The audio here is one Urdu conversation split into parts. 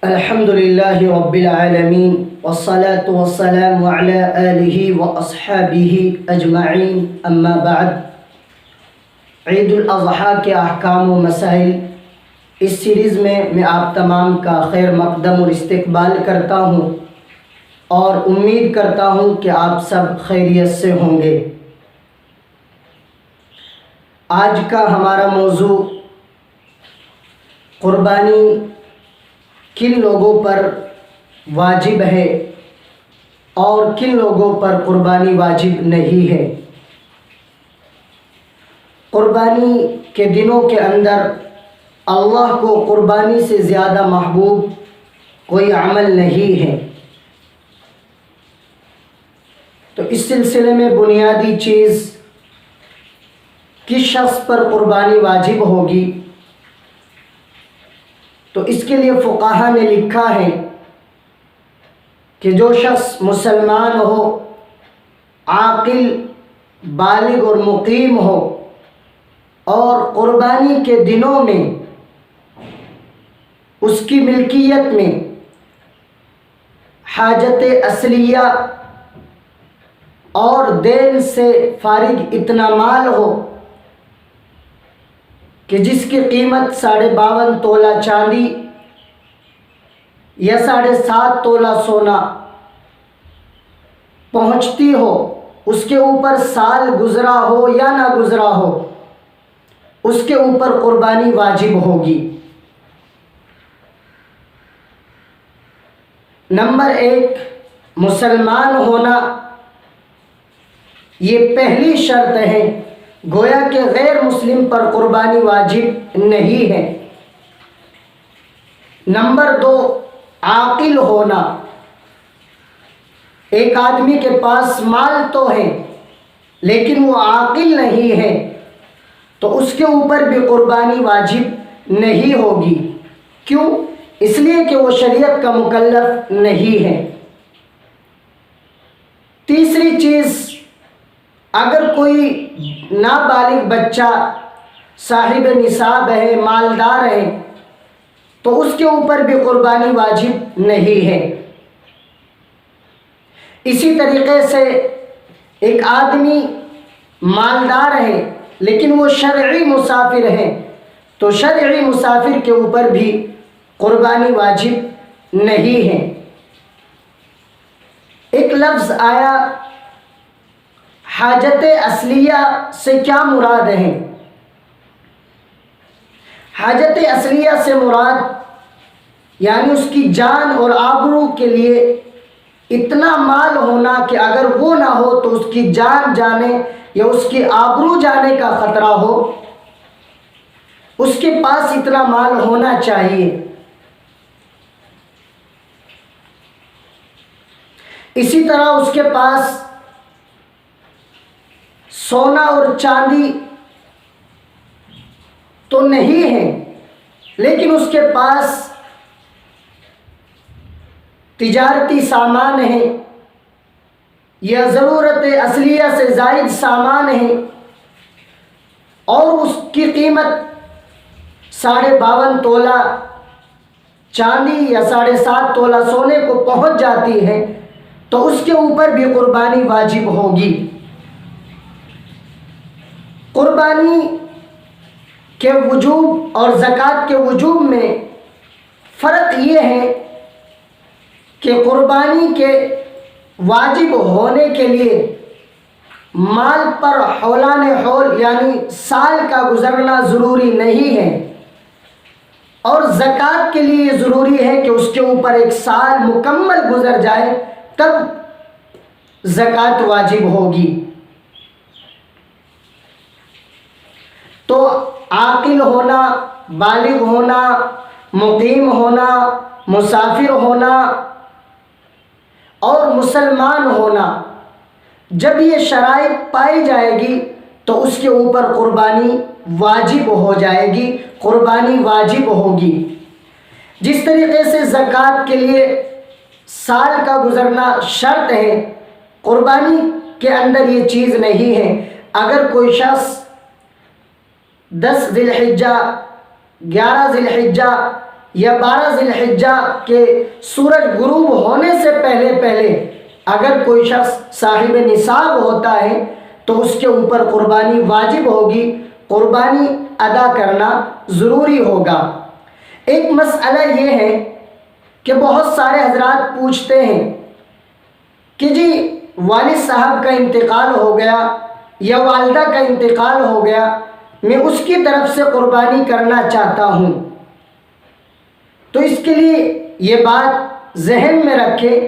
الحمد للہ رب العالمین والصلاة والسلام علی آلہ واصحابہ اجمعین، اما بعد۔ عید الاضحیٰ کے احکام و مسائل اس سیریز میں آپ تمام کا خیر مقدم اور استقبال کرتا ہوں اور امید کرتا ہوں کہ آپ سب خیریت سے ہوں گے۔ آج کا ہمارا موضوع قربانی کن لوگوں پر واجب ہے اور کن لوگوں پر قربانی واجب نہیں ہے۔ قربانی کے دنوں کے اندر اللہ کو قربانی سے زیادہ محبوب کوئی عمل نہیں ہے، تو اس سلسلے میں بنیادی چیز کس شخص پر قربانی واجب ہوگی، تو اس کے لیے فقہا نے لکھا ہے کہ جو شخص مسلمان ہو، عاقل، بالغ اور مقیم ہو اور قربانی کے دنوں میں اس کی ملکیت میں حاجت اصلیہ اور دین سے فارغ اتنا مال ہو کہ جس کی قیمت 52.5 تولہ چاندی یا 7.5 تولہ سونا پہنچتی ہو، اس کے اوپر سال گزرا ہو یا نہ گزرا ہو، اس کے اوپر قربانی واجب ہوگی۔ نمبر 1، مسلمان ہونا، یہ پہلی شرط ہے، گویا کہ غیر مسلم پر قربانی واجب نہیں ہے۔ نمبر 2، عاقل ہونا، ایک آدمی کے پاس مال تو ہے لیکن وہ عاقل نہیں ہے تو اس کے اوپر بھی قربانی واجب نہیں ہوگی۔ کیوں؟ اس لیے کہ وہ شریعت کا مکلف نہیں ہے۔ تیسری چیز، اگر کوئی نابالغ بچہ صاحب نصاب ہے، مالدار ہے، تو اس کے اوپر بھی قربانی واجب نہیں ہے۔ اسی طریقے سے ایک آدمی مالدار ہے لیکن وہ شرعی مسافر ہے تو شرعی مسافر کے اوپر بھی قربانی واجب نہیں ہے۔ ایک لفظ آیا، حاجت اصلیہ سے کیا مراد ہے؟ حاجت اصلیہ سے مراد یعنی اس کی جان اور آبرو کے لیے اتنا مال ہونا کہ اگر وہ نہ ہو تو اس کی جان جانے یا اس کی آبرو جانے کا خطرہ ہو، اس کے پاس اتنا مال ہونا چاہیے۔ اسی طرح اس کے پاس سونا اور چاندی تو نہیں ہے لیکن اس کے پاس تجارتی سامان ہے یا ضرورت اصلیہ سے زائد سامان ہے اور اس کی قیمت 52.5 تولہ چاندی یا 7.5 تولہ سونے کو پہنچ جاتی ہے تو اس کے اوپر بھی قربانی واجب ہوگی۔ قربانی کے وجوب اور زکوٰۃ کے وجوب میں فرق یہ ہے کہ قربانی کے واجب ہونے کے لیے مال پر حولان حول یعنی سال کا گزرنا ضروری نہیں ہے، اور زکوٰۃ کے لیے یہ ضروری ہے کہ اس کے اوپر 1 سال مکمل گزر جائے تب زکوٰۃ واجب ہوگی۔ تو عاقل ہونا، بالغ ہونا، مقیم ہونا، مسافر ہونا اور مسلمان ہونا، جب یہ شرائط پائی جائے گی تو اس کے اوپر قربانی واجب ہو جائے گی، قربانی واجب ہوگی۔ جس طریقے سے زکوٰۃ کے لیے سال کا گزرنا شرط ہے، قربانی کے اندر یہ چیز نہیں ہے۔ اگر کوئی شخص 10 ذی الحجہ، 11 ذی الحجہ یا 12 ذی الحجہ کے سورج غروب ہونے سے پہلے پہلے اگر کوئی شخص صاحب نصاب ہوتا ہے تو اس کے اوپر قربانی واجب ہوگی، قربانی ادا کرنا ضروری ہوگا۔ ایک مسئلہ یہ ہے کہ بہت سارے حضرات پوچھتے ہیں کہ جی والد صاحب کا انتقال ہو گیا یا والدہ کا انتقال ہو گیا، میں اس کی طرف سے قربانی کرنا چاہتا ہوں، تو اس کے لیے یہ بات ذہن میں رکھیں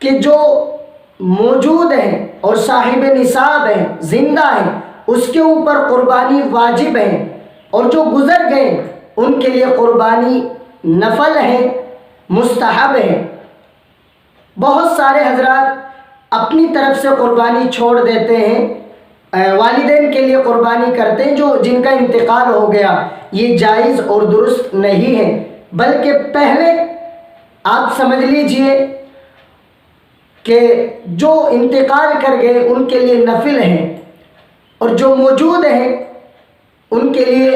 کہ جو موجود ہیں اور صاحب نصاب ہیں، زندہ ہیں، اس کے اوپر قربانی واجب ہے، اور جو گزر گئے ان کے لیے قربانی نفل ہے، مستحب ہے۔ بہت سارے حضرات اپنی طرف سے قربانی چھوڑ دیتے ہیں، والدین کے لیے قربانی کرتے ہیں جو جن کا انتقال ہو گیا۔ یہ جائز اور درست نہیں ہے، بلکہ پہلے آپ سمجھ لیجئے کہ جو انتقال کر گئے ان کے لیے نفل ہیں، اور جو موجود ہیں ان کے لیے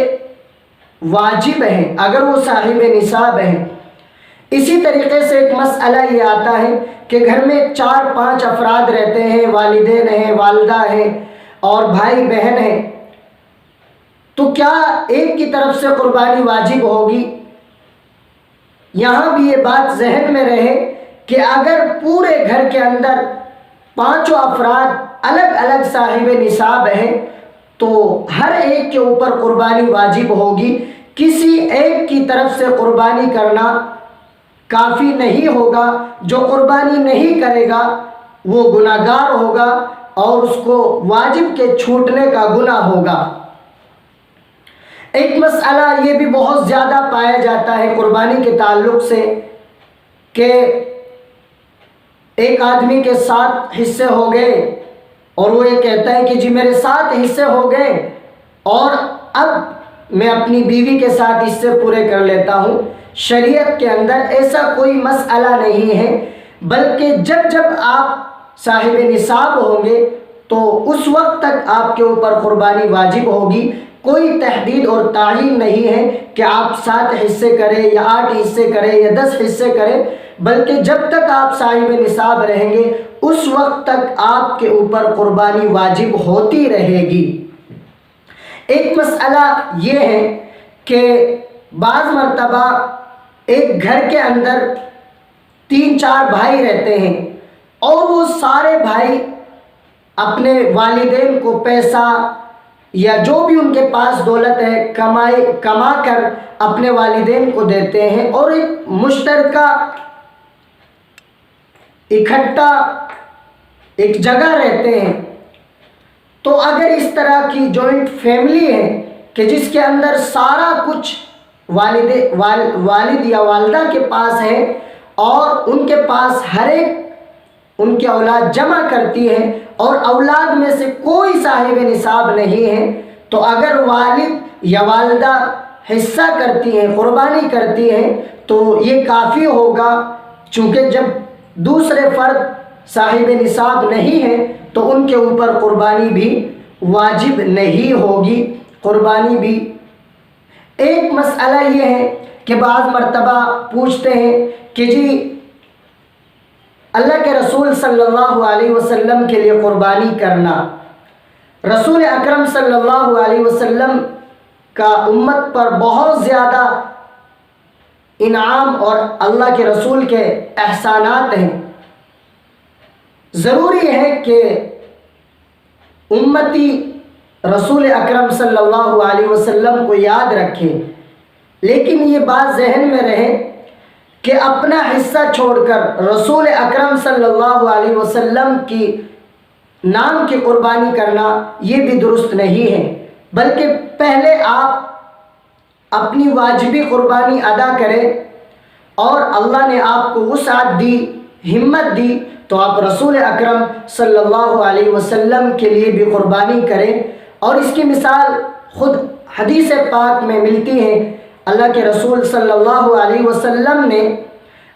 واجب ہیں اگر وہ صاحب نصاب ہیں۔ اسی طریقے سے ایک مسئلہ یہ آتا ہے کہ گھر میں 4-5 افراد رہتے ہیں، والدین ہیں، والدہ ہیں اور بھائی بہن ہیں، تو کیا ایک کی طرف سے قربانی واجب ہوگی؟ یہاں بھی یہ بات ذہن میں رہے کہ اگر پورے گھر کے اندر 5 افراد الگ الگ صاحب نصاب ہیں تو ہر ایک کے اوپر قربانی واجب ہوگی، کسی ایک کی طرف سے قربانی کرنا کافی نہیں ہوگا۔ جو قربانی نہیں کرے گا وہ گناہگار ہوگا اور اس کو واجب کے چھوٹنے کا گناہ ہوگا۔ ایک مسئلہ یہ بھی بہت زیادہ پایا جاتا ہے قربانی کے تعلق سے کہ ایک آدمی کے 7 حصے ہو گئے اور وہ یہ کہتا ہے کہ جی میرے 7 حصے ہو گئے اور اب میں اپنی بیوی کے 7 حصے پورے کر لیتا ہوں۔ شریعت کے اندر ایسا کوئی مسئلہ نہیں ہے، بلکہ جب جب آپ صاحب نصاب ہوں گے تو اس وقت تک آپ کے اوپر قربانی واجب ہوگی۔ کوئی تحدید اور تعین نہیں ہے کہ آپ 7 حصے کریں یا 8 حصے کریں یا 10 حصے کریں، بلکہ جب تک آپ صاحب نصاب رہیں گے اس وقت تک آپ کے اوپر قربانی واجب ہوتی رہے گی۔ ایک مسئلہ یہ ہے کہ بعض مرتبہ ایک گھر کے اندر 3-4 بھائی رہتے ہیں اور وہ سارے بھائی اپنے والدین کو پیسہ یا جو بھی ان کے پاس دولت ہے کما کر اپنے والدین کو دیتے ہیں اور ایک مشترکہ اکٹھا ایک جگہ رہتے ہیں۔ تو اگر اس طرح کی جوائنٹ فیملی ہے کہ جس کے اندر سارا کچھ والد یا والدہ کے پاس ہے اور ان کے پاس ہر ایک ان کی اولاد جمع کرتی ہے اور اولاد میں سے کوئی صاحب نصاب نہیں ہے، تو اگر والد یا والدہ حصہ کرتی ہیں، قربانی کرتی ہیں، تو یہ کافی ہوگا، چونکہ جب دوسرے فرد صاحب نصاب نہیں ہے تو ان کے اوپر قربانی بھی واجب نہیں ہوگی، قربانی بھی۔ ایک مسئلہ یہ ہے کہ بعض مرتبہ پوچھتے ہیں کہ جی اللہ کے رسول صلی اللہ علیہ وسلم کے لیے قربانی کرنا، رسول اکرم صلی اللہ علیہ وسلم کا امت پر بہت زیادہ انعام اور اللہ کے رسول کے احسانات ہیں، ضروری ہے کہ امتی رسول اکرم صلی اللہ علیہ وسلم کو یاد رکھیں، لیکن یہ بات ذہن میں رہے کہ اپنا حصہ چھوڑ کر رسول اکرم صلی اللہ علیہ وسلم کی نام کی قربانی کرنا یہ بھی درست نہیں ہے، بلکہ پہلے آپ اپنی واجبی قربانی ادا کریں، اور اللہ نے آپ کو وسعت دی، ہمت دی، تو آپ رسول اکرم صلی اللہ علیہ وسلم کے لیے بھی قربانی کریں۔ اور اس کی مثال خود حدیث پاک میں ملتی ہے۔ اللہ کے رسول صلی اللہ علیہ وسلم نے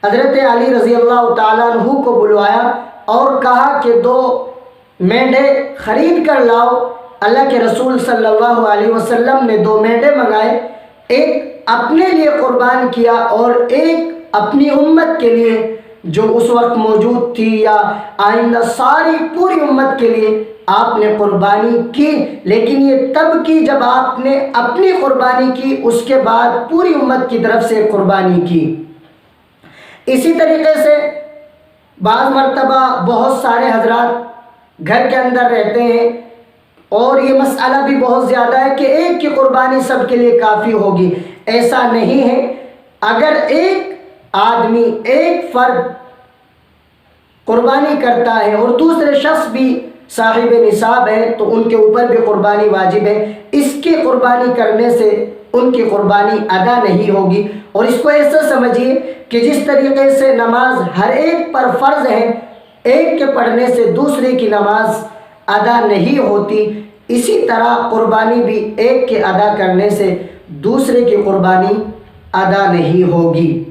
حضرت علی رضی اللہ تعالیٰ عنہ کو بلوایا اور کہا کہ 2 مینڈے خرید کر لاؤ۔ اللہ کے رسول صلی اللہ علیہ وسلم نے 2 مینڈے منگائے، ایک اپنے لیے قربان کیا اور ایک اپنی امت کے لیے جو اس وقت موجود تھی یا آئندہ ساری پوری امت کے لیے آپ نے قربانی کی، لیکن یہ تب کی جب آپ نے اپنی قربانی کی، اس کے بعد پوری امت کی طرف سے قربانی کی۔ اسی طریقے سے بعض مرتبہ بہت سارے حضرات گھر کے اندر رہتے ہیں اور یہ مسئلہ بھی بہت زیادہ ہے کہ ایک کی قربانی سب کے لیے کافی ہوگی۔ ایسا نہیں ہے، اگر ایک آدمی، ایک فرد قربانی کرتا ہے اور دوسرے شخص بھی صاحب نصاب ہے تو ان کے اوپر بھی قربانی واجب ہے۔ اس کی قربانی کرنے سے ان کی قربانی ادا نہیں ہوگی۔ اور اس کو ایسا سمجھیے کہ جس طریقے سے نماز ہر ایک پر فرض ہے، ایک کے پڑھنے سے دوسرے کی نماز ادا نہیں ہوتی، اسی طرح قربانی بھی ایک کے ادا کرنے سے دوسرے کی قربانی ادا نہیں ہوگی۔